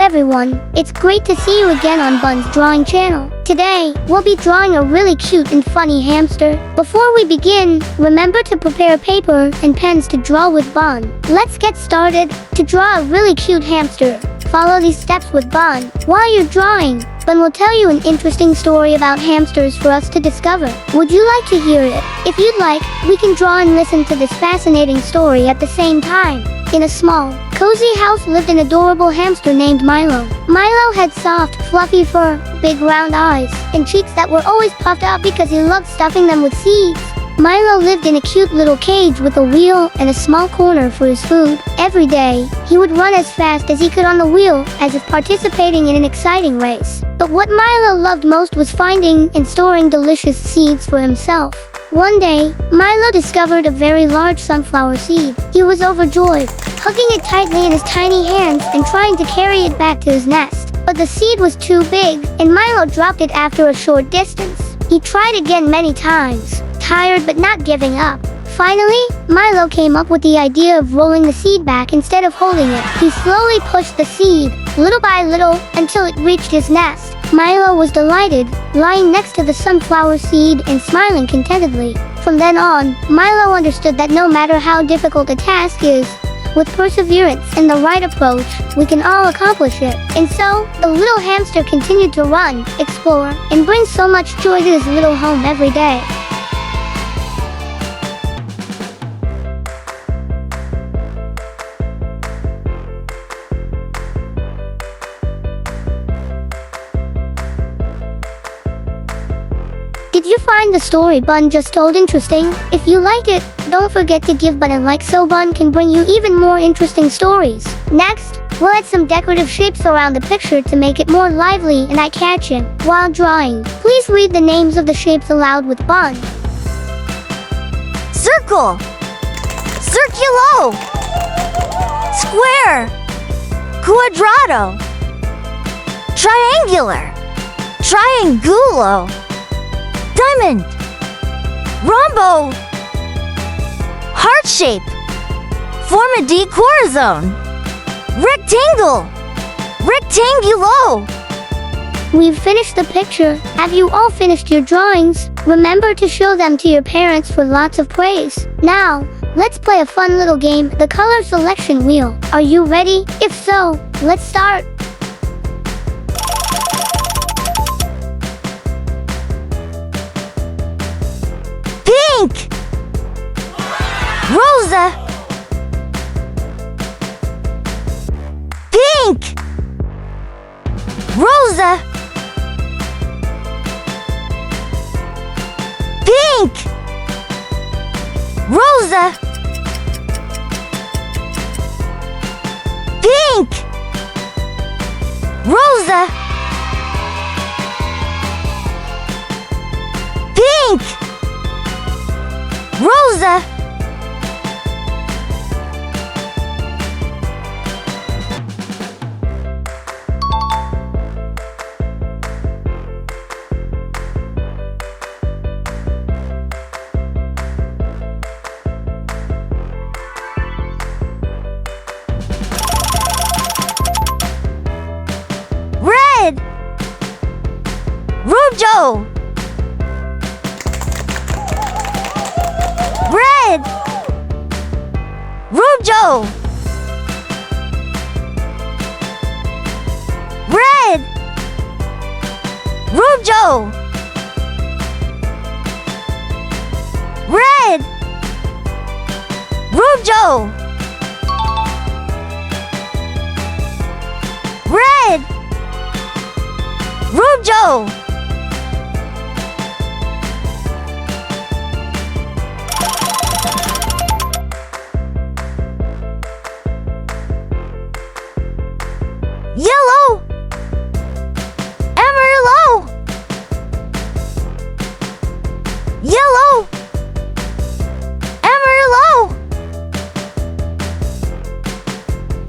everyone, it's great to see you again on Bun's drawing channel. Today, we'll be drawing a really cute and funny hamster. Before we begin, remember to prepare paper and pens to draw with Bun. Let's get started. To draw a really cute hamster, follow these steps with Bun. While you're drawing, Bun will tell you an interesting story about hamsters for us to discover. Would you like to hear it? If you'd like, we can draw and listen to this fascinating story at the same time. In a small, cozy house lived an adorable hamster named Milo. Milo had soft, fluffy fur, big round eyes, and cheeks that were always puffed out because he loved stuffing them with seeds. Milo lived in a cute little cage with a wheel and a small corner for his food. Every day, he would run as fast as he could on the wheel, as if participating in an exciting race. But what Milo loved most was finding and storing delicious seeds for himself. One day, Milo discovered a very large sunflower seed. He was overjoyed, hugging it tightly in his tiny hands and trying to carry it back to his nest. But the seed was too big, and Milo dropped it after a short distance. He tried again many times, tired but not giving up. Finally, Milo came up with the idea of rolling the seed back instead of holding it. He slowly pushed the seed, little by little, until it reached his nest. Milo was delighted, lying next to the sunflower seed and smiling contentedly. From then on, Milo understood that no matter how difficult a task is, with perseverance and the right approach, we can all accomplish it. And so, the little hamster continued to run, explore, and bring so much joy to his little home every day. Did you find the story Bun just told interesting? If you liked it, don't forget to give Bun a like so Bun can bring you even more interesting stories. Next, we'll add some decorative shapes around the picture to make it more lively and eye-catching. While drawing, please read the names of the shapes aloud with Bun. Circle, circulo, square, quadrado, triangular, triangulo, diamond, rhombo, heart shape, forma di corazon, rectangle, rectangulo. We've finished the picture. Have you all finished your drawings? Remember to show them to your parents for lots of praise. Now, let's play a fun little game, the color selection wheel. Are you ready? If so, let's start. Pink, rosa, pink, rosa, pink, rosa, pink, rosa, pink, rosa, red, rojo, red, rojo, red, rojo, red, rojo, red, rojo. Yellow, amarillo, yellow, amarillo,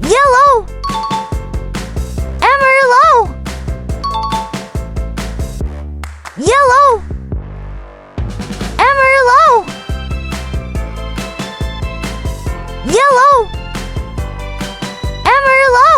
yellow, amarillo, yellow, amarillo, yellow, amarillo,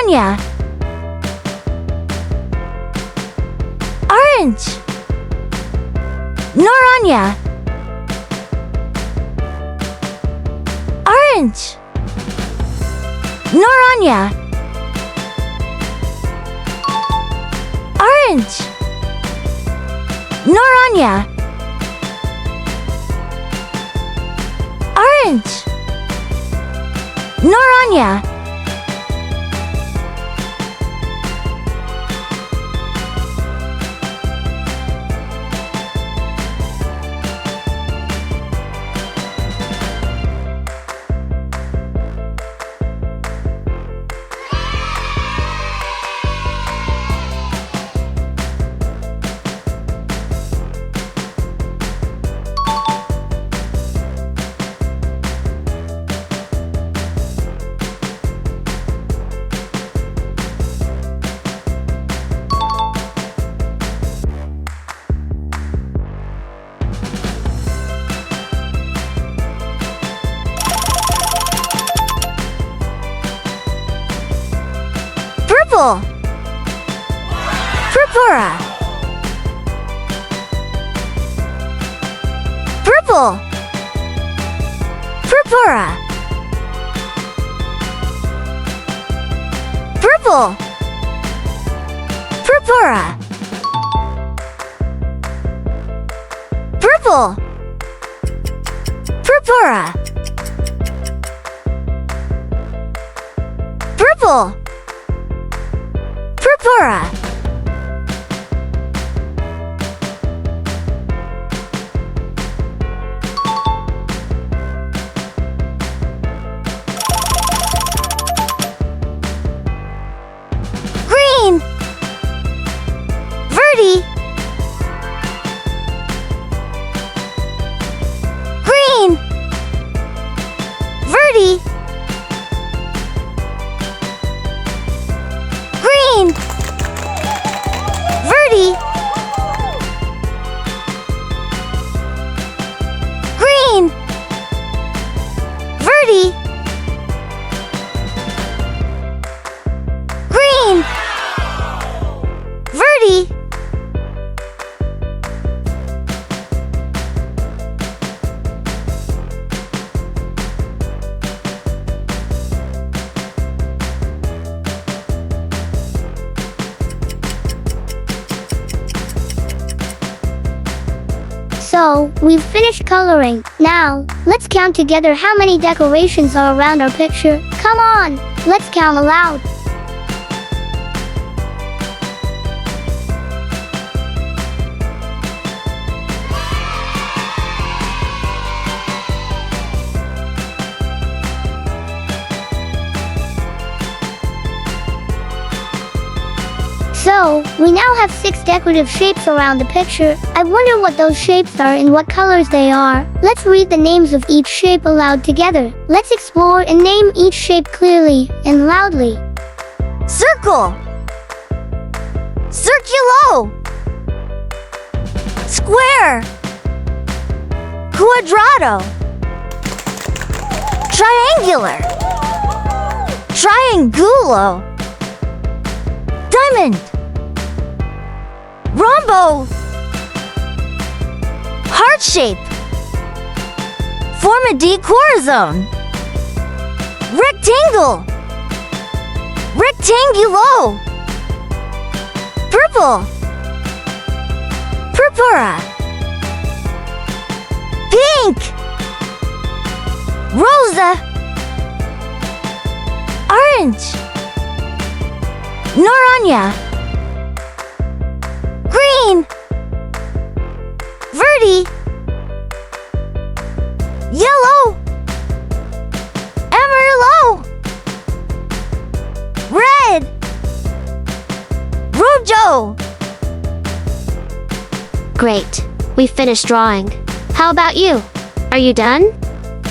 Naranja. Orange. Naranja. Orange. Naranja. Orange. Naranja. Orange. Naranja. Purple. Purpura. Purple. Purpura. Purple. Purpura. Purple. Purpura. Purple. Purpura. Green. Verde. Green. Verde. Green. Verde. Green. Verde. Green. Verde. So, we've finished coloring. Now, let's count together how many decorations are around our picture. Come on, let's count aloud. So, we now have 6 decorative shapes around the picture. I wonder what those shapes are and what colors they are. Let's read the names of each shape aloud together. Let's explore and name each shape clearly and loudly. Circle. Circulo. Square. Quadrado. Triangular. Triangulo. Diamond. Rombo. Heart shape. Form a decor zone. Rectangle. Rectangulo. Purple. Purpura. Pink. Rosa. Orange. Naranja. Green. Verde. Yellow. Amarillo. Red. Rojo. Great, we finished drawing. How about you? Are you done?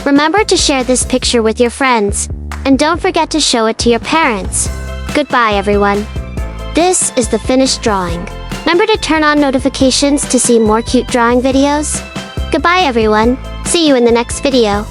Remember to share this picture with your friends, and don't forget to show it to your parents. Goodbye, everyone. This is the finished drawing. Remember to turn on notifications to see more cute drawing videos. Goodbye, everyone. See you in the next video.